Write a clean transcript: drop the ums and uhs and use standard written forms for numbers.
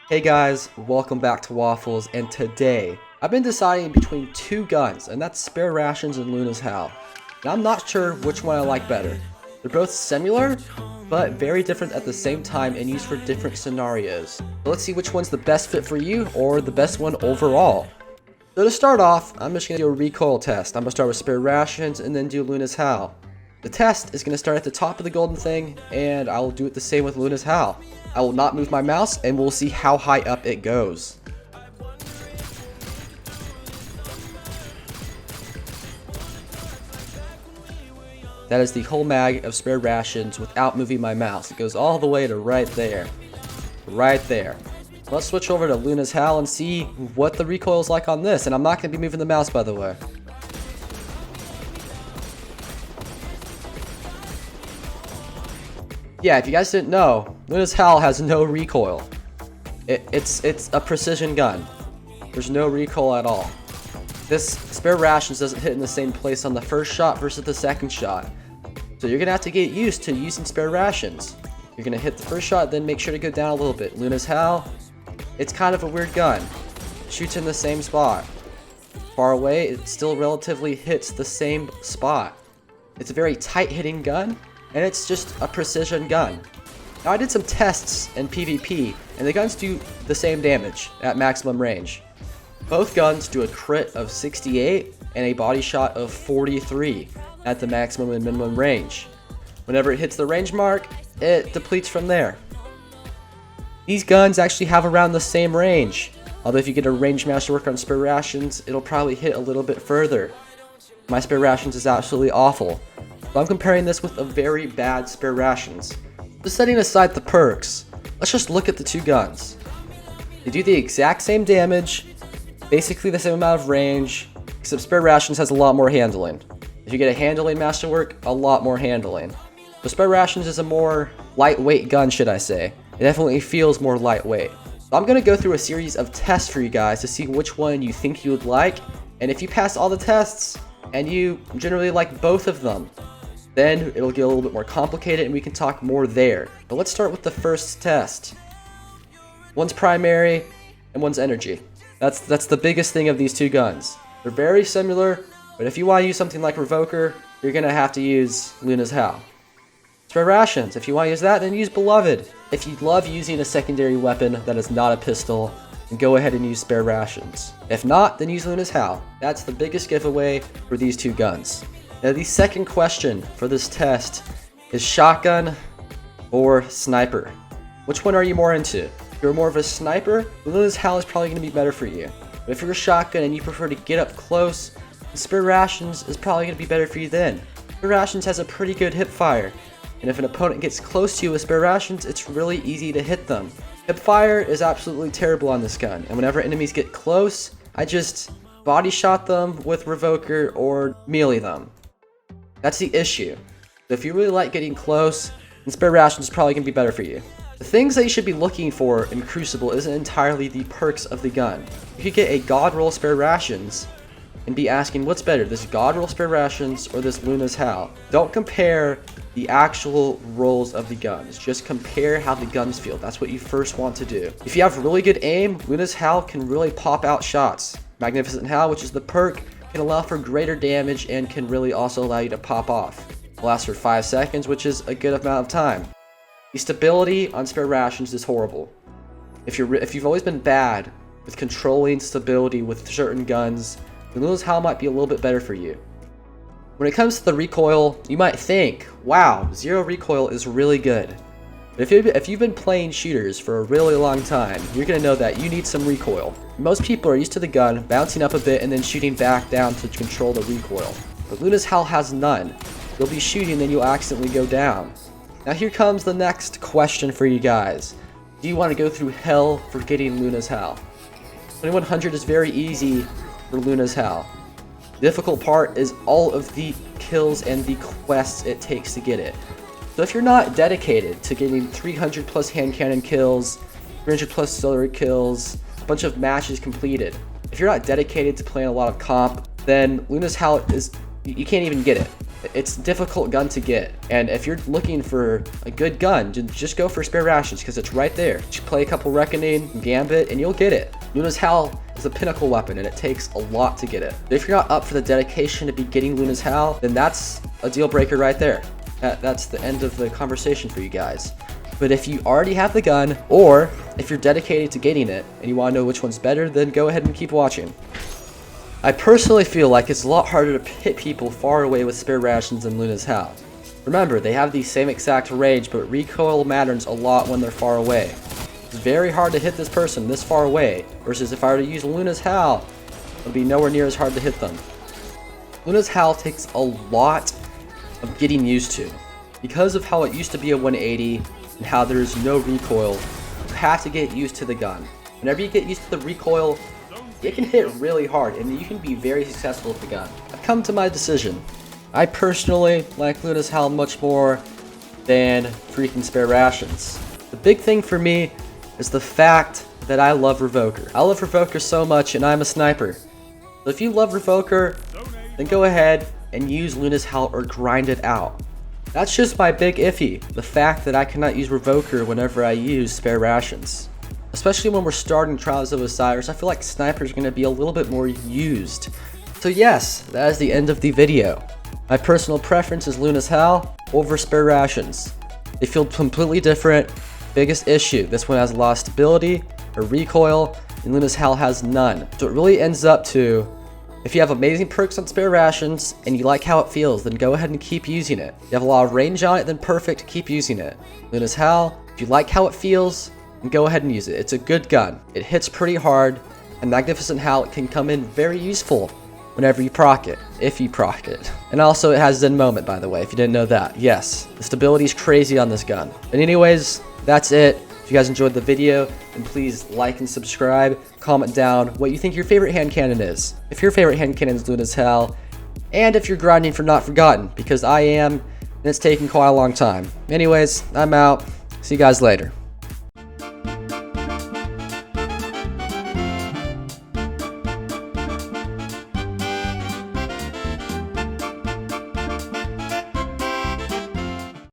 Hey guys, welcome back to Waffles, and today I've been deciding between two guns, and that's Spare Rations and Luna's Howl. And I'm not sure which one I like better. They're both similar, but very different at the same time and used for different scenarios. So let's see which one's the best fit for you, or the best one overall. So to start off, I'm just going to do a recoil test. I'm going to start with Spare Rations and then do Luna's Howl. The test is going to start at the top of the golden thing, and I will do it the same with Luna's Howl. I will not move my mouse, and we'll see how high up it goes. That is the whole mag of Spare Rations without moving my mouse. It goes all the way to right there. Right there. Let's switch over to Luna's Howl and see what the recoil is like on this. And I'm not going to be moving the mouse, by the way. Yeah, if you guys didn't know, Luna's Howl has no recoil. It's a precision gun. There's no recoil at all. This Spare Rations doesn't hit in the same place on the first shot versus the second shot. So you're going to have to get used to using Spare Rations. You're going to hit the first shot, then make sure to go down a little bit. Luna's Howl, it's kind of a weird gun. It shoots in the same spot. Far away, it still relatively hits the same spot. It's a very tight hitting gun, and it's just a precision gun. Now I did some tests in PvP, and the guns do the same damage at maximum range. Both guns do a crit of 68 and a body shot of 43 at the maximum and minimum range. Whenever it hits the range mark, it depletes from there. These guns actually have around the same range, although if you get a range master work on Spare Rations, it'll probably hit a little bit further. My Spare Rations is absolutely awful. So I'm comparing this with a very bad Spare Rations. Just setting aside the perks, let's just look at the two guns. They do the exact same damage, basically the same amount of range, except Spare Rations has a lot more handling. If you get a handling masterwork, a lot more handling. But Spare Rations is a more lightweight gun, should I say. It definitely feels more lightweight. So I'm going to go through a series of tests for you guys to see which one you think you would like, and if you pass all the tests, and you generally like both of them, then it'll get a little bit more complicated and we can talk more there. But let's start with the first test. One's primary and one's energy. That's the biggest thing of these two guns. They're very similar, but if you want to use something like Revoker, you're going to have to use Luna's Howl. Spare Rations, if you want to use that, then use Beloved. If you love using a secondary weapon that is not a pistol, then go ahead and use Spare Rations. If not, then use Luna's Howl. That's the biggest giveaway for these two guns. Now the second question for this test is shotgun or sniper. Which one are you more into? If you're more of a sniper, Luna's Howl is probably going to be better for you. But if you're a shotgun and you prefer to get up close, Spare Rations is probably going to be better for you then. Spare Rations has a pretty good hip fire, and if an opponent gets close to you with Spare Rations, it's really easy to hit them. Hip fire is absolutely terrible on this gun, and whenever enemies get close, I just body shot them with Revoker or melee them. That's the issue. So if you really like getting close, then Spare Rations is probably going to be better for you. The things that you should be looking for in Crucible isn't entirely the perks of the gun. You could get a God Roll Spare Rations and be asking what's better, this God Roll Spare Rations or this Luna's Howl. Don't compare the actual rolls of the guns, just compare how the guns feel. That's what you first want to do. If you have really good aim, Luna's Howl can really pop out shots. Magnificent Howl, which is the perk, can allow for greater damage and can really also allow you to pop off. It lasts for 5 seconds, which is a good amount of time. The stability on Spare Rations is horrible. If you've always been bad with controlling stability with certain guns, then Luna's Howl might be a little bit better for you. When it comes to the recoil, you might think, wow, 0 recoil is really good. But if you've been playing shooters for a really long time, you're going to know that you need some recoil. Most people are used to the gun bouncing up a bit and then shooting back down to control the recoil. But Luna's Howl has none. You'll be shooting, then you'll accidentally go down. Now here comes the next question for you guys. Do you want to go through hell for getting Luna's Howl? 2100 is very easy for Luna's Howl. The difficult part is all of the kills and the quests it takes to get it. So if you're not dedicated to getting 300 plus hand cannon kills, 300 plus auxiliary kills, a bunch of matches completed, if you're not dedicated to playing a lot of comp, then Luna's Howl is, you can't even get it. It's a difficult gun to get, and if you're looking for a good gun, just go for Spare Rations because it's right there. Just play a couple Reckoning, Gambit, and you'll get it. Luna's Howl is a pinnacle weapon, and it takes a lot to get it. But if you're not up for the dedication to be getting Luna's Howl, then that's a deal breaker right there. That's the end of the conversation for you guys. But if you already have the gun, or if you're dedicated to getting it, and you want to know which one's better, then go ahead and keep watching. I personally feel like it's a lot harder to hit people far away with Spare Rations than Luna's Howl. Remember, they have the same exact range, but recoil matters a lot when they're far away. It's very hard to hit this person this far away, versus if I were to use Luna's Howl, it would be nowhere near as hard to hit them. Luna's Howl takes a lot of getting used to. Because of how it used to be a 180, and how there is no recoil, you have to get used to the gun. Whenever you get used to the recoil, it can hit really hard, and you can be very successful with the gun. I've come to my decision. I personally like Luna's Howl much more than freaking Spare Rations. The big thing for me is the fact that I love Revoker. I love Revoker so much, and I'm a sniper. So if you love Revoker, then go ahead and use Luna's Howl or grind it out. That's just my big iffy, the fact that I cannot use Revoker whenever I use Spare Rations. Especially when we're starting Trials of Osiris, I feel like snipers are going to be a little bit more used. So yes, that is the end of the video. My personal preference is Luna's Howl over Spare Rations. They feel completely different. Biggest issue, this one has a lot of stability or recoil, and Luna's Howl has none. So it really ends up to, if you have amazing perks on Spare Rations and you like how it feels, then go ahead and keep using it. If you have a lot of range on it, then perfect, keep using it. Luna's Howl, if you like how it feels, and go ahead and use it. It's a good gun. It hits pretty hard, and Magnificent Howl can come in very useful whenever you proc it, if you proc it. And also it has Zen Moment, by the way, if you didn't know that. Yes, the stability is crazy on this gun. But anyways, that's it. If you guys enjoyed the video, then please like and subscribe. Comment down what you think your favorite hand cannon is. If your favorite hand cannon is Luna's Howl, and if you're grinding for Not Forgotten, because I am, and it's taking quite a long time. Anyways, I'm out. See you guys later.